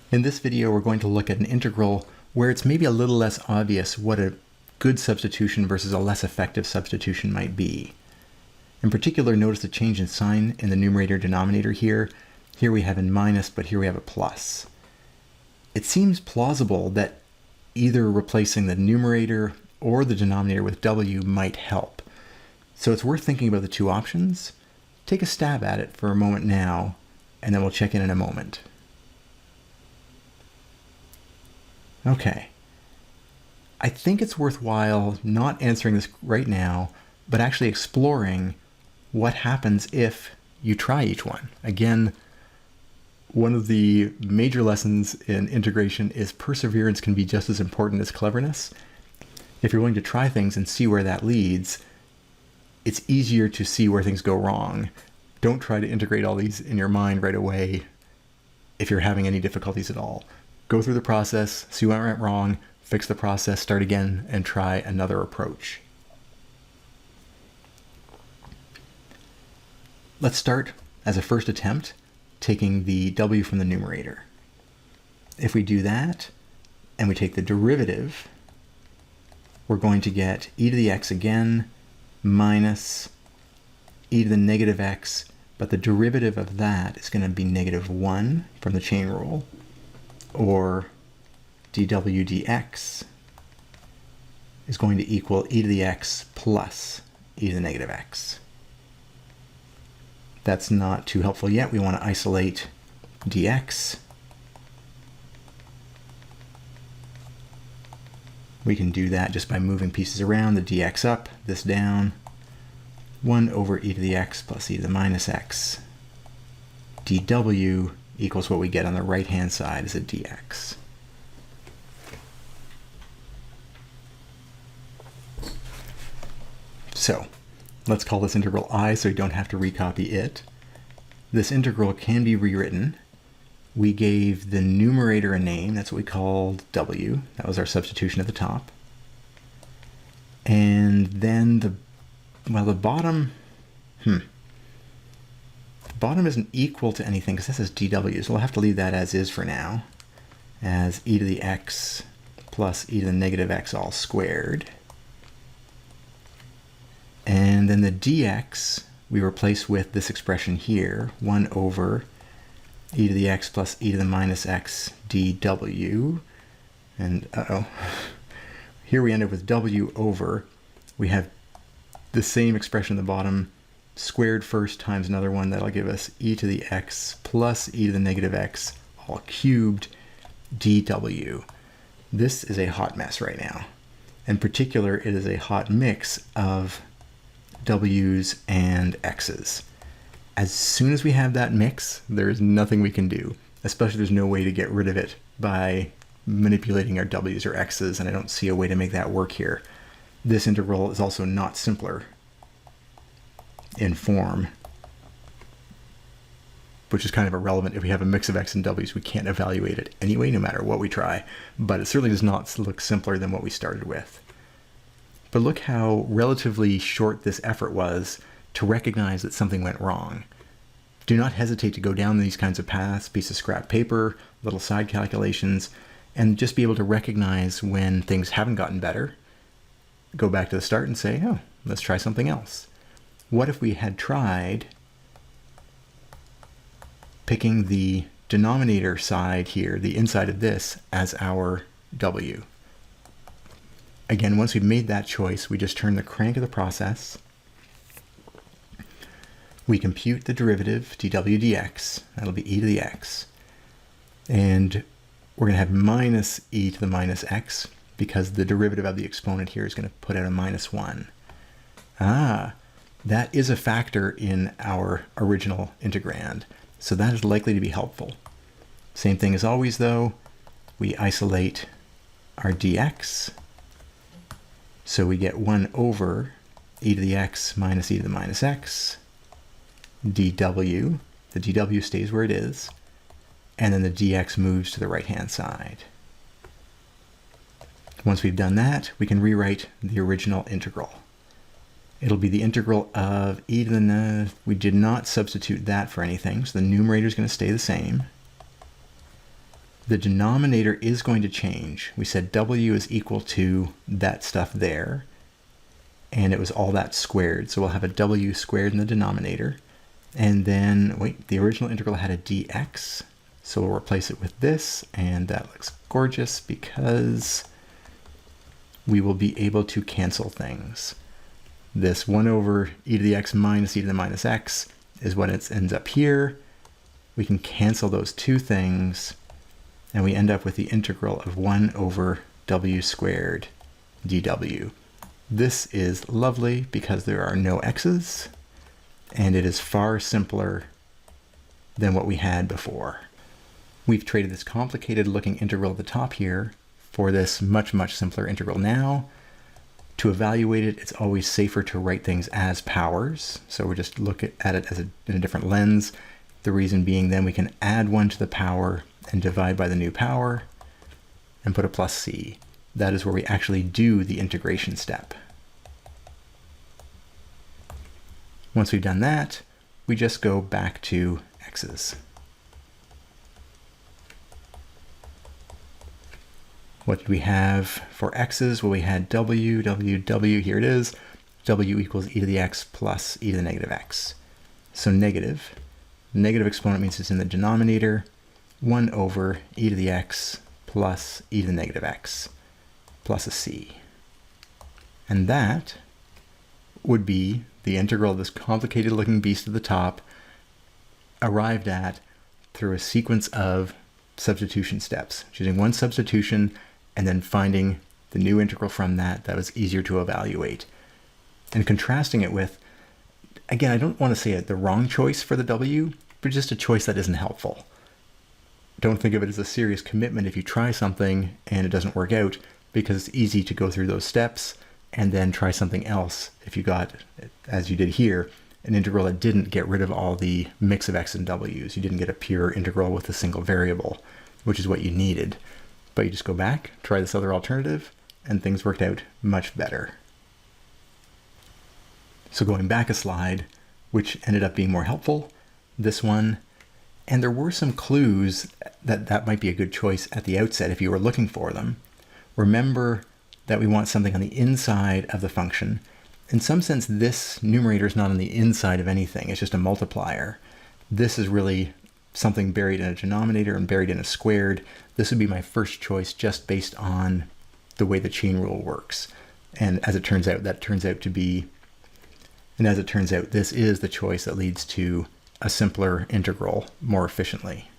In this video, we're going to look at an integral where it's maybe a little less obvious what a good substitution versus a less effective substitution might be. In particular, notice the change in sign in the numerator denominator here. Here we have a minus, but here we have a plus. It seems plausible that either replacing the numerator or the denominator with w might help. So it's worth thinking about the two options. Take a stab at it for a moment now, and then we'll check in a moment. Okay. I think it's worthwhile not answering this right now, but actually exploring what happens if you try each one. Again, one of the major lessons in integration is perseverance can be just as important as cleverness. If you're willing to try things and see where that leads, it's easier to see where things go wrong. Don't try to integrate all these in your mind right away if you're having any difficulties at all. Go through the process, see what went wrong, fix the process, start again, and try another approach. Let's start, as a first attempt, taking the w from the numerator. If we do that, and we take the derivative, we're going to get e to the x again, minus e to the negative x, but the derivative of that is going to be -1 from the chain rule, or dw dx is going to equal e to the x plus e to the negative x. That's not too helpful yet. We want to isolate dx. We can do that just by moving pieces around, the dx up, this down. 1 over e to the x plus e to the minus x. dw equals what we get on the right-hand side as a dx. So, let's call this integral I so we don't have to recopy it. This integral can be rewritten. We gave the numerator a name, that's what we called w. That was our substitution at the top. And then the bottom, the bottom isn't equal to anything because this is dw, so we'll have to leave that as is for now, as e to the x plus e to the negative x all squared. And then the dx we replace with this expression here, 1 over e to the x plus e to the minus x dw. And here we end up with w over, we have the same expression at the bottom, squared first times another one, that'll give us e to the x plus e to the negative x all cubed dw. This is a hot mess right now. In particular, it is a hot mix of w's and x's. As soon as we have that mix, there is nothing we can do, especially there's no way to get rid of it by manipulating our w's or x's, and I don't see a way to make that work here. This integral is also not simpler in form, which is kind of irrelevant. If we have a mix of x and w's, we can't evaluate it anyway, no matter what we try, but it certainly does not look simpler than what we started with. But look how relatively short this effort was to recognize that something went wrong. Do not hesitate to go down these kinds of paths, piece of scrap paper, little side calculations, and just be able to recognize when things haven't gotten better. Go back to the start and say, oh, let's try something else. What if we had tried picking the denominator side here, the inside of this, as our w? Again, once we've made that choice, we just turn the crank of the process. We compute the derivative, dw dx. That'll be e to the x. And we're going to have minus e to the minus x, because the derivative of the exponent here is going to put out a -1. That is a factor in our original integrand, so that is likely to be helpful. Same thing as always though, we isolate our dx, so we get 1 over e to the x minus e to the minus x, dw, the dw stays where it is, and then the dx moves to the right-hand side. Once we've done that, we can rewrite the original integral. It'll be the integral of e to the, we did not substitute that for anything, so the numerator is going to stay the same. the denominator is going to change. We said w is equal to that stuff there, and it was all that squared. So we'll have a w squared in the denominator. And then, wait, the original integral had a dx. So we'll replace it with this, and that looks gorgeous because we will be able to cancel things. This 1 over e to the x minus e to the minus x is what it ends up here. We can cancel those two things, and we end up with the integral of 1 over w squared dw. This is lovely because there are no x's, and it is far simpler than what we had before. We've traded this complicated looking integral at the top here for this much, much simpler integral now. To evaluate it, it's always safer to write things as powers. So we're just looking at it as in a different lens. The reason being then we can add 1 to the power and divide by the new power and put a plus c. That is where we actually do the integration step. Once we've done that, we just go back to x's. What did we have for x's? Well, we had w, here it is. W equals e to the x plus e to the negative x. So negative. Negative exponent means it's in the denominator. 1 over e to the x plus e to the negative x plus a c. And that would be the integral of this complicated looking beast at the top, arrived at through a sequence of substitution steps, choosing one substitution and then finding the new integral from that was easier to evaluate. And contrasting it with, again, I don't want to say the wrong choice for the w, but just a choice that isn't helpful. Don't think of it as a serious commitment if you try something and it doesn't work out, because it's easy to go through those steps and then try something else if you got, as you did here, an integral that didn't get rid of all the mix of x and w's. You didn't get a pure integral with a single variable, which is what you needed. But you just go back, try this other alternative, and things worked out much better. So going back a slide, which ended up being more helpful, this one, and there were some clues that might be a good choice at the outset if you were looking for them. Remember that we want something on the inside of the function. In some sense, this numerator is not on the inside of anything, it's just a multiplier. This is really something buried in a denominator and buried in a squared. This would be my first choice just based on the way the chain rule works. And as it turns out, this is the choice that leads to a simpler integral more efficiently.